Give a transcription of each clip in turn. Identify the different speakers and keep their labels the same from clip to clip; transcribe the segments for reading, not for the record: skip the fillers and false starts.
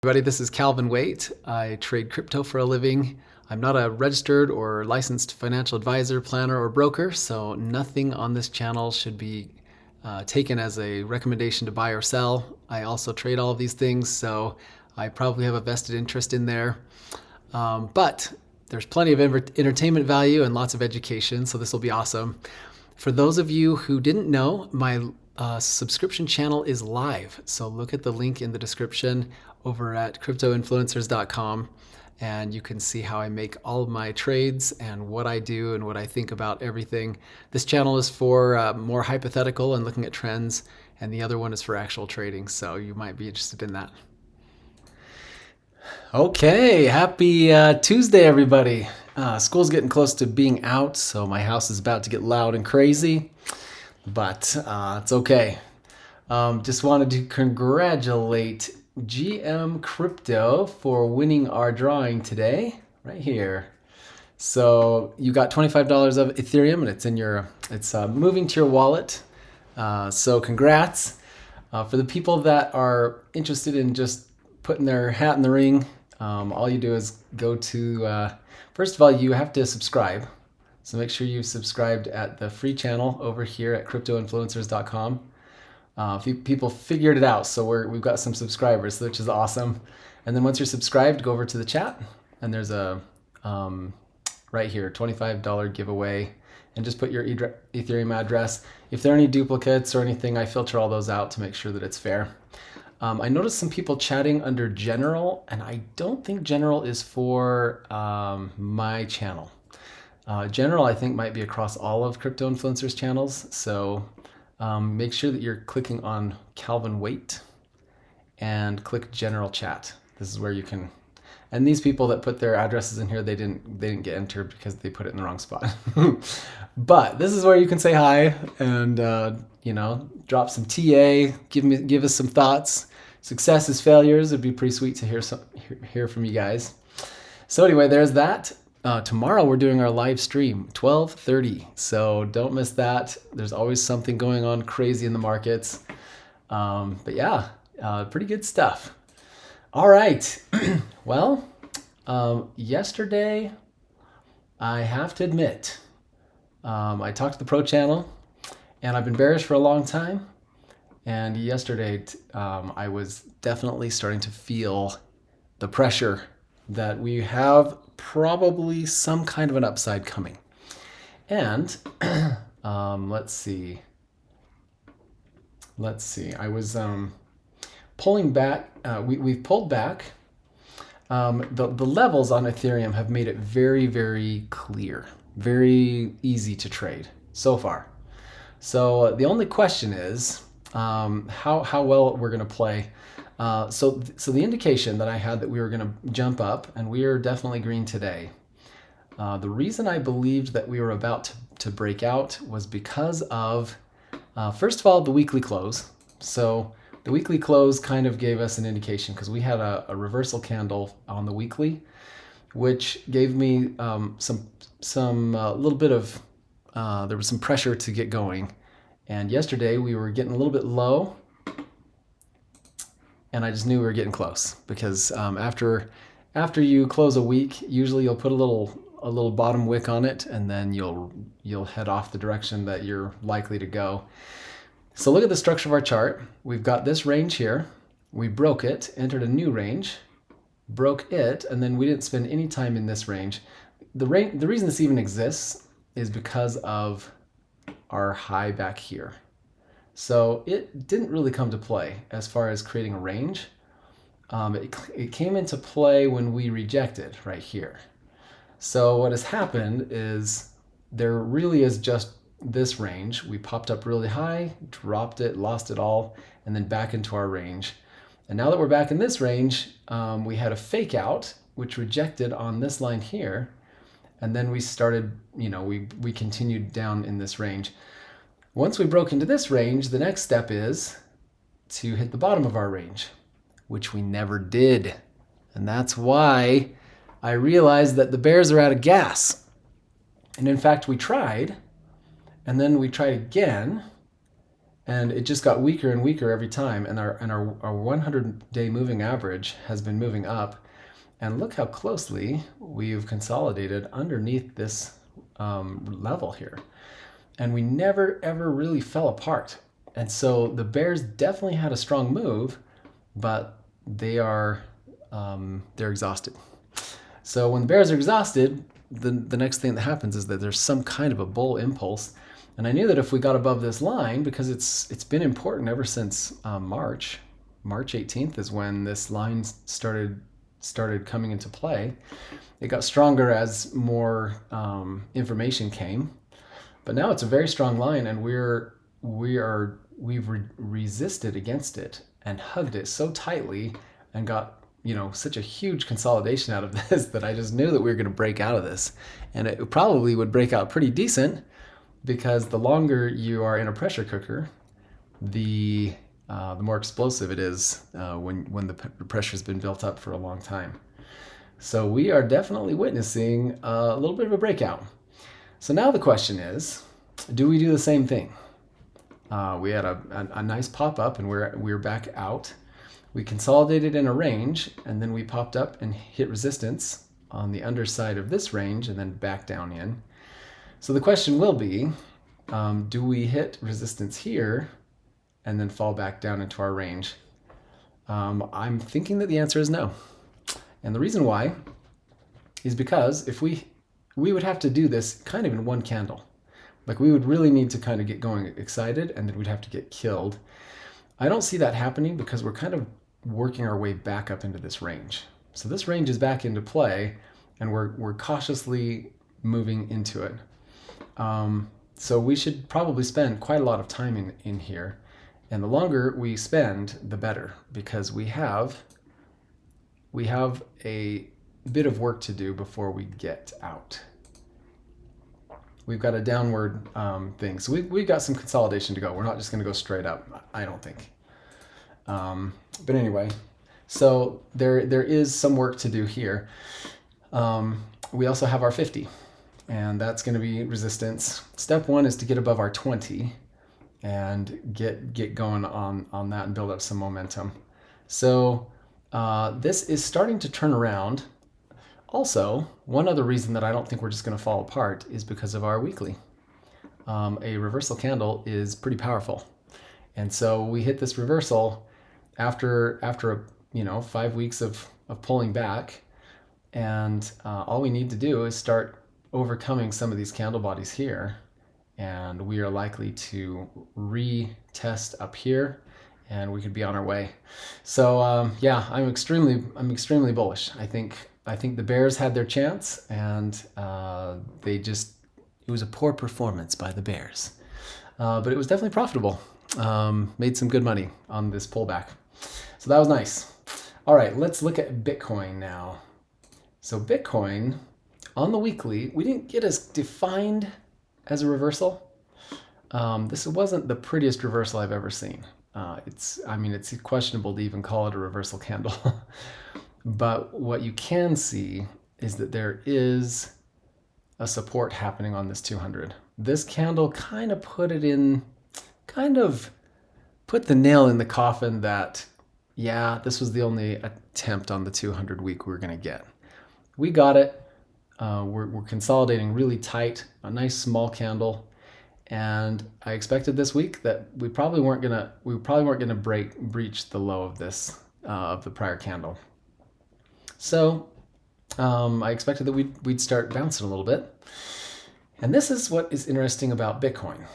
Speaker 1: Everybody, this is Calvin Waite. I trade crypto for a living. I'm not a registered or licensed financial advisor, planner, or broker, so nothing on this channel should be taken as a recommendation to buy or sell. I also trade all of these things, so I probably have a vested interest in there. But there's plenty of entertainment value and lots of education, so this will be awesome. For those of you who didn't know, my subscription channel is live, so look at the link in the description over at cryptoinfluencers.com, and you can see how I make all of my trades and what I do and what I think about everything. This channel is for more hypothetical and looking at trends, and the other one is for actual trading, so you might be interested in that. Okay, happy Tuesday, everybody. School's getting close to being out, so my house is about to get loud and crazy, but it's okay. Just wanted to congratulate GM Crypto for winning our drawing today, right here. So you got $25 of Ethereum, and it's moving to your wallet. So congrats. For the people that are interested in just putting their hat in the ring, all you do is go to, first of all, you have to subscribe. So make sure you've subscribed at the free channel over here at cryptoinfluencers.com. People figured it out, so we've got some subscribers, which is awesome. And then once you're subscribed, go over to the chat, and there's a right here, $25 giveaway, and just put your Ethereum address. If there are any duplicates or anything, I filter all those out to make sure that it's fair. I noticed some people chatting under general, and I don't think general is for my channel. General, I think, might be across all of Crypto Influencers channels, so make sure that you're clicking on Calvin Waite and click General Chat. This is where you can, and these people that put their addresses in here, they didn't get entered because they put it in the wrong spot. But this is where you can say hi and drop some TA, give us some thoughts, successes, failures. It'd be pretty sweet to hear from you guys. So anyway, there's that. Tomorrow we're doing our live stream, 12:30, so don't miss that. There's always something going on crazy in the markets. But yeah, pretty good stuff. All right. Well, yesterday, I have to admit, I talked to the pro channel, and I've been bearish for a long time. And yesterday, I was definitely starting to feel the pressure that we have probably some kind of an upside coming. And let's see. I was pulling back. We've pulled back. The levels on Ethereum have made it very, very clear, very easy to trade so far. So the only question is how well we're going to play. So the indication that I had that we were going to jump up, and we are definitely green today. The reason I believed that we were about to break out was because of, first of all, the weekly close. So the weekly close kind of gave us an indication because we had a reversal candle on the weekly, which gave me some little bit of, there was some pressure to get going. And yesterday we were getting a little bit low, and I just knew we were getting close because after you close a week, usually you'll put a little bottom wick on it, and then you'll head off the direction that you're likely to go. So look at the structure of our chart. We've got this range here. We broke it, entered a new range, broke it, and then we didn't spend any time in this range. The reason this even exists is because of our high back here. So it didn't really come to play as far as creating a range. It came into play when we rejected right here. So what has happened is there really is just this range. We popped up really high, dropped it, lost it all, and then back into our range. And now that we're back in this range, we had a fake out, which rejected on this line here. And then we started, we continued down in this range. Once we broke into this range, the next step is to hit the bottom of our range, which we never did. And that's why I realized that the bears are out of gas. And in fact, we tried, and then we tried again, And it just got weaker and weaker every time. And our 100-day moving average has been moving up. And look how closely we've consolidated underneath this level here. And we never, ever really fell apart. And so the bears definitely had a strong move, but they're exhausted. So when the bears are exhausted, the next thing that happens is that there's some kind of a bull impulse. And I knew that if we got above this line, because it's been important ever since March 18th is when this line started coming into play. It got stronger as more information came, but now it's a very strong line, and we've resisted against it and hugged it so tightly and got such a huge consolidation out of this that I just knew that we were going to break out of this, and it probably would break out pretty decent, because the longer you are in a pressure cooker, the more explosive it is when the pressure's been built up for a long time. So we are definitely witnessing a little bit of a breakout. So now the question is, do we do the same thing? We had a nice pop up, and we're back out. We consolidated in a range, and then we popped up and hit resistance on the underside of this range and then back down in. So the question will be, do we hit resistance here and then fall back down into our range? I'm thinking that the answer is no. And the reason why is because if we would have to do this kind of in one candle. Like, we would really need to kind of get going excited, and then we'd have to get killed. I don't see that happening because we're kind of working our way back up into this range. So this range is back into play, and we're cautiously moving into it. So we should probably spend quite a lot of time in here. And the longer we spend, the better, because we have a bit of work to do before we get out. We've got a downward thing. So we've got some consolidation to go. We're not just going to go straight up, I don't think. But anyway, so there is some work to do here. We also have our 50, and that's going to be resistance. Step one is to get above our 20 and get going on that and build up some momentum. So this is starting to turn around. Also, one other reason that I don't think we're just going to fall apart is because of our weekly. A reversal candle is pretty powerful. And so we hit this reversal after 5 weeks of pulling back, and all we need to do is start overcoming some of these candle bodies here, and we are likely to retest up here, and we could be on our way. So yeah, I'm extremely bullish. I think the bears had their chance, and it was a poor performance by the bears, but it was definitely profitable. Made some good money on this pullback. So that was nice. All right, let's look at Bitcoin now. So Bitcoin, on the weekly, we didn't get as defined as a reversal. This wasn't the prettiest reversal I've ever seen. It's questionable to even call it a reversal candle. But what you can see is that there is a support happening on this 200. This candle kind of put the nail in the coffin that, yeah, this was the only attempt on the 200 week we were going to get. We got it. We're consolidating really tight, a nice small candle, and I expected this week that we probably weren't gonna breach the low of this of the prior candle. So I expected that we'd start bouncing a little bit, and this is what is interesting about Bitcoin.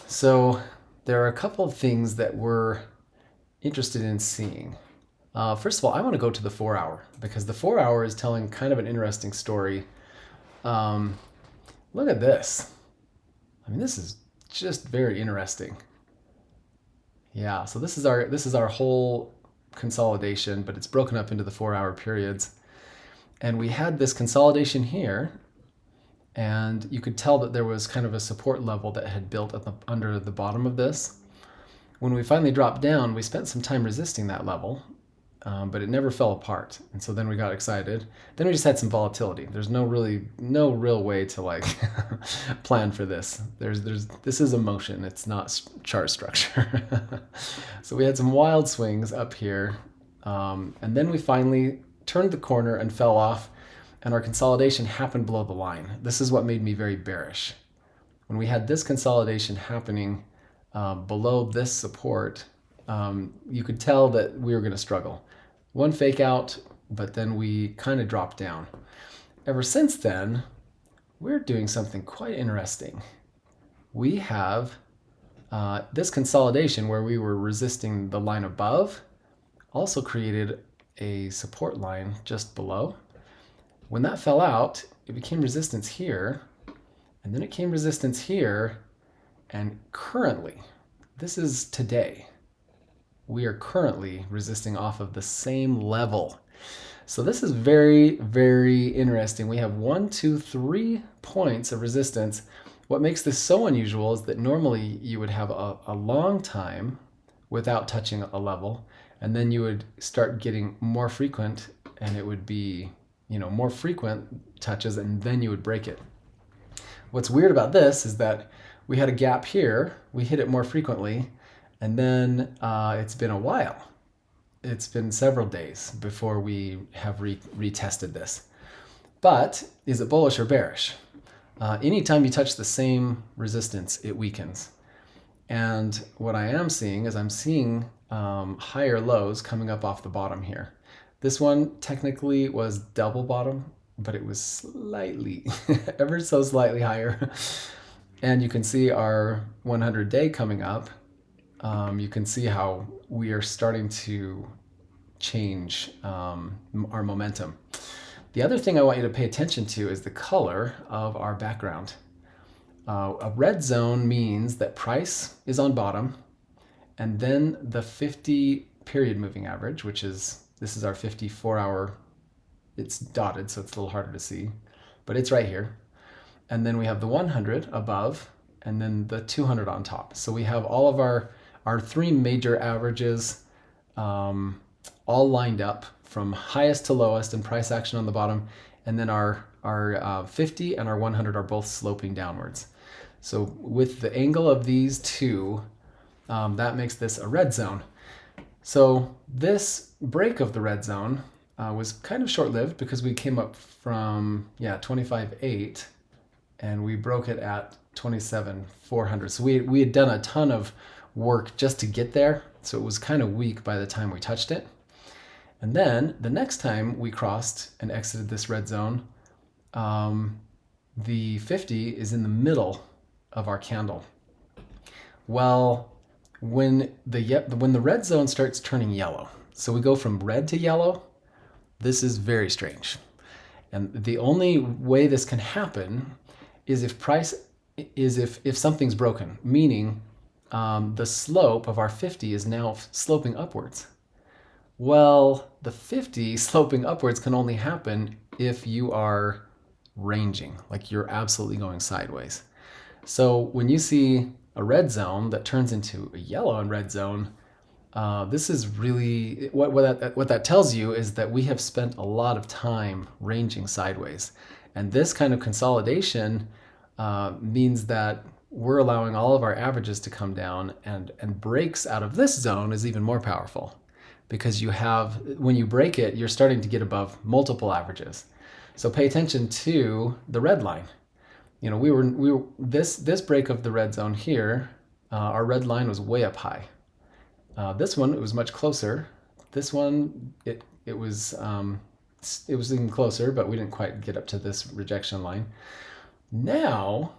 Speaker 1: So there are a couple of things that we're interested in seeing. First of all, I want to go to the 4 hour, because the 4 hour is telling kind of an interesting story. Look at this. I mean, this is just very interesting. Yeah, so this is our whole consolidation, but it's broken up into the 4 hour periods. And we had this consolidation here, and you could tell that there was kind of a support level that had built under the bottom of this. When we finally dropped down, we spent some time resisting that level, but it never fell apart. And so then we got excited. Then we just had some volatility. There's no real way to like plan for this. This is emotion. It's not chart structure. So we had some wild swings up here, and then we finally turned the corner and fell off, and our consolidation happened below the line. This is what made me very bearish. When we had this consolidation happening below this support, you could tell that we were going to struggle. One fake out, but then we kind of dropped down. Ever since then, we're doing something quite interesting. We have this consolidation where we were resisting the line above, also created a support line just below. When that fell out, it became resistance here, and then it came resistance here, and currently, this is today, we are currently resisting off of the same level. So this is very, very interesting. We have 1, 2, 3 points of resistance. What makes this so unusual is that normally you would have a long time without touching a level, and then you would start getting more frequent, and it would be, more frequent touches, and then you would break it. What's weird about this is that we had a gap here, we hit it more frequently, and then it's been a while. It's been several days before we have retested this. But is it bullish or bearish? Anytime you touch the same resistance, it weakens. And what I am seeing is I'm seeing higher lows coming up off the bottom here. This one technically was double bottom, but it was slightly, ever so slightly higher. And you can see our 100-day coming up. You can see how we are starting to change our momentum. The other thing I want you to pay attention to is the color of our background. A red zone means that price is on bottom, and then the 50 period moving average, this is our 54-hour, it's dotted, so it's a little harder to see, but it's right here. And then we have the 100 above, and then the 200 on top. So we have all of our 3 major averages all lined up from highest to lowest and price action on the bottom. And then our 50 and our 100 are both sloping downwards. So with the angle of these two, that makes this a red zone. So this break of the red zone was kind of short-lived because we came up from 25.8 and we broke it at 27,400. So we had done a ton of work just to get there. So it was kind of weak by the time we touched it. And then the next time we crossed and exited this red zone, the 50 is in the middle of our candle. Well, when the red zone starts turning yellow, so we go from red to yellow, this is very strange. And the only way this can happen is if something's broken, meaning the slope of our 50 is now sloping upwards. Well, the 50 sloping upwards can only happen if you are ranging, like you're absolutely going sideways. So when you see a red zone that turns into a yellow and red zone, this is really, what that tells you is that we have spent a lot of time ranging sideways. And this kind of consolidation means that we're allowing all of our averages to come down, and breaks out of this zone is even more powerful because when you break it, you're starting to get above multiple averages. So pay attention to the red line. This break of the red zone here, our red line was way up high. This one, it was much closer. This one, it was even closer, but we didn't quite get up to this rejection line. Now,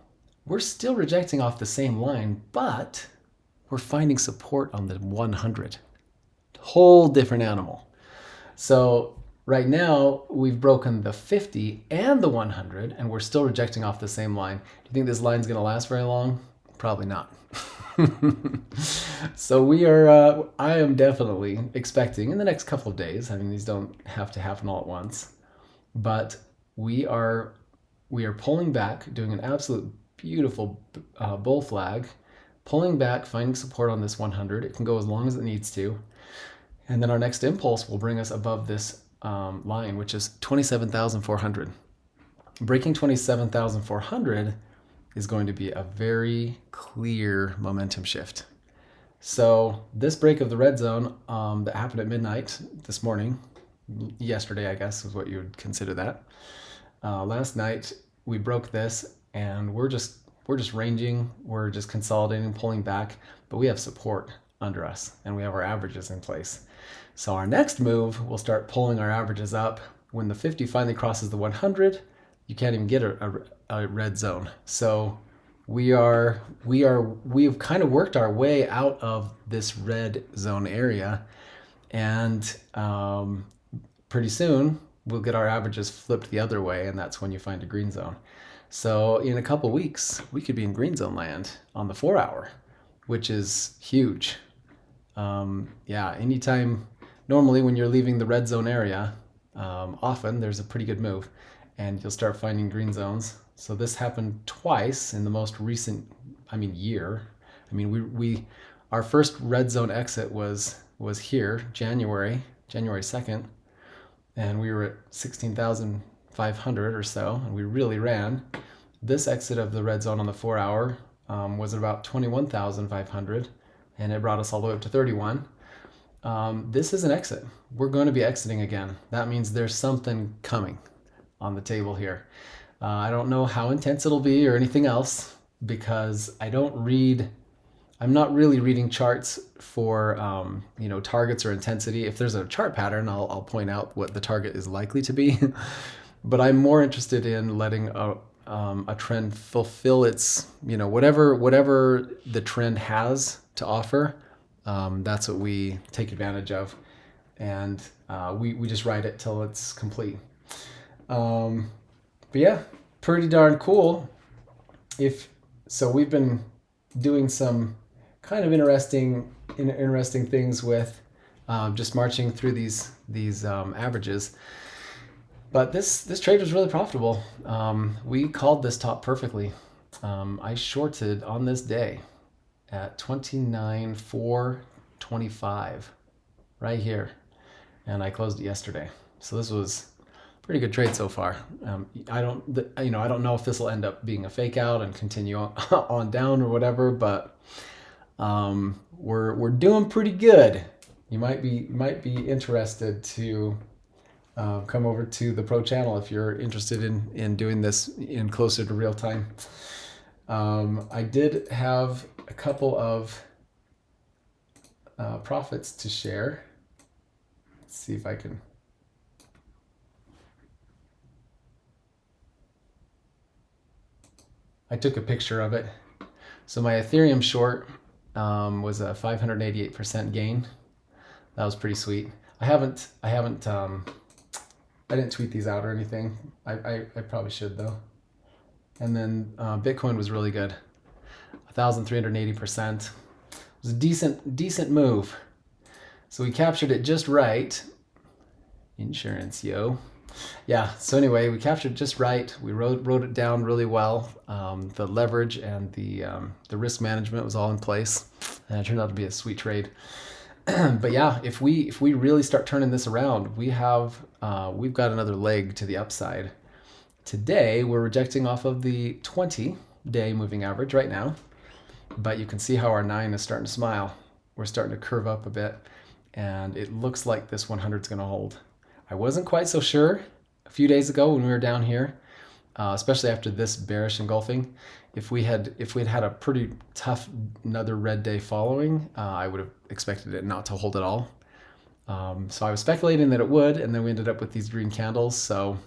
Speaker 1: we're still rejecting off the same line, but we're finding support on the 100. Whole different animal. So right now, we've broken the 50 and the 100, and we're still rejecting off the same line. Do you think this line's going to last very long? Probably not. So I am definitely expecting in the next couple of days, these don't have to happen all at once, but we are pulling back, doing an absolute beautiful bull flag, pulling back, finding support on this 100. It can go as long as it needs to. And then our next impulse will bring us above this line, which is 27,400. Breaking 27,400 is going to be a very clear momentum shift. So this break of the red zone that happened at midnight this morning, yesterday I guess is what you would consider that. Last night we broke this, and we're just ranging, we're just consolidating, pulling back, but we have support under us and we have our averages in place. So our next move, we'll start pulling our averages up. When the 50 finally crosses the 100, you can't even get a red zone. So we've kind of worked our way out of this red zone area, and pretty soon we'll get our averages flipped the other way, and that's when you find a green zone. So in a couple weeks, we could be in green zone land on the 4 hour, which is huge. Yeah, anytime, normally when you're leaving the red zone area, often there's a pretty good move and you'll start finding green zones. So this happened twice in the most recent, year. Our first red zone exit was here, January 2nd, and we were at 16,500 or so, and we really ran. This exit of the red zone on the 4 hour was about 21,500, and it brought us all the way up to 31. This is an exit. We're going to be exiting again. That means there's something coming on the table here. I don't know how intense it'll be or anything else, because I'm not really reading charts for targets or intensity. If there's a chart pattern, I'll point out what the target is likely to be. But I'm more interested in letting a trend fulfill its, whatever the trend has to offer. That's what we take advantage of, and we just ride it till it's complete. But yeah, pretty darn cool. So we've been doing some kind of interesting things with just marching through these averages. But this trade was really profitable. We called this top perfectly. I shorted on this day at 29,425 right here, and I closed it yesterday. So this was a pretty good trade so far. I don't know if this will end up being a fake out and continue on down or whatever, but we're doing pretty good. You might be interested to come over to the Pro channel if you're interested in doing this in closer to real time. I did have a couple of profits to share. Let's see if I can. I took a picture of it. So my Ethereum short was a 588% gain. That was pretty sweet. I didn't tweet these out or anything. I probably should though. And then Bitcoin was really good, 1,380%. It was a decent move. So we captured it just right. Insurance, yo. Yeah, so anyway, we captured it just right. We wrote it down really well. The leverage and the risk management was all in place, and it turned out to be a sweet trade. But yeah, if we really start turning this around, we've got another leg to the upside. Today, we're rejecting off of the 20-day moving average right now, but you can see how our 9 is starting to smile. We're starting to curve up a bit, and it looks like this 100 is going to hold. I wasn't quite so sure a few days ago when we were down here, especially after this bearish engulfing. If we'd had a pretty tough another red day following, I would have expected it not to hold at all. So I was speculating that it would, and then we ended up with these green candles. So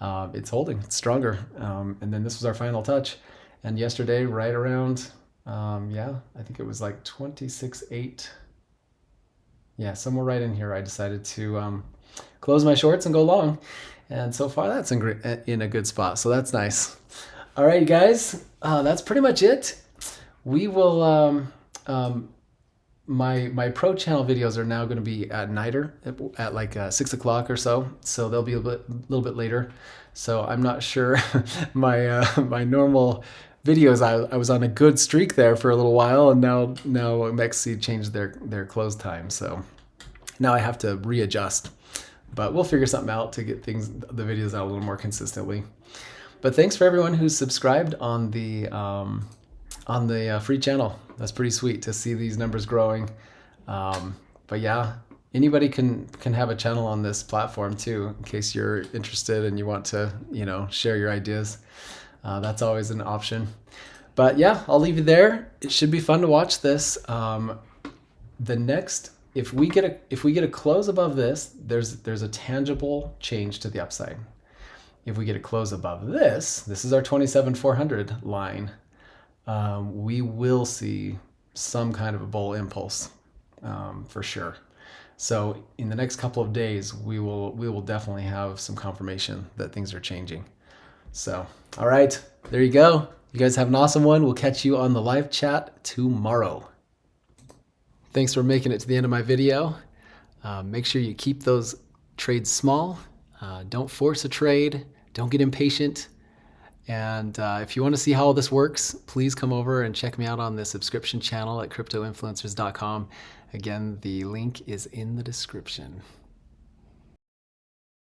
Speaker 1: it's holding, it's stronger. And then this was our final touch. And yesterday, right around, I think it was like 26.8. Yeah, somewhere right in here, I decided to close my shorts and go long. And so far, that's in a good spot. So that's nice. All right, guys, that's pretty much it. We will, my pro channel videos are now going to be at nighter, at like 6 o'clock or so. So they'll be a little bit later. So I'm not sure my normal videos. I was on a good streak there for a little while, and now Mexi changed their close time. So Now I have to readjust, but we'll figure something out to get the videos out a little more consistently. But thanks for everyone who's subscribed on the free channel. That's pretty sweet to see these numbers growing. But yeah, anybody can have a channel on this platform too, in case you're interested and you want to, share your ideas. That's always an option. But yeah, I'll leave you there. It should be fun to watch this. If we get a close above this, there's a tangible change to the upside. If we get a close above this is our 27,400 line. We will see some kind of a bull impulse for sure. So in the next couple of days, we will definitely have some confirmation that things are changing. So, all right, there you go. You guys have an awesome one. We'll catch you on the live chat tomorrow. Thanks for making it to the end of my video. Make sure you keep those trades small. Don't force a trade. Don't get impatient. And if you want to see how all this works, please come over and check me out on the subscription channel at cryptoinfluencers.com. Again, the link is in the description.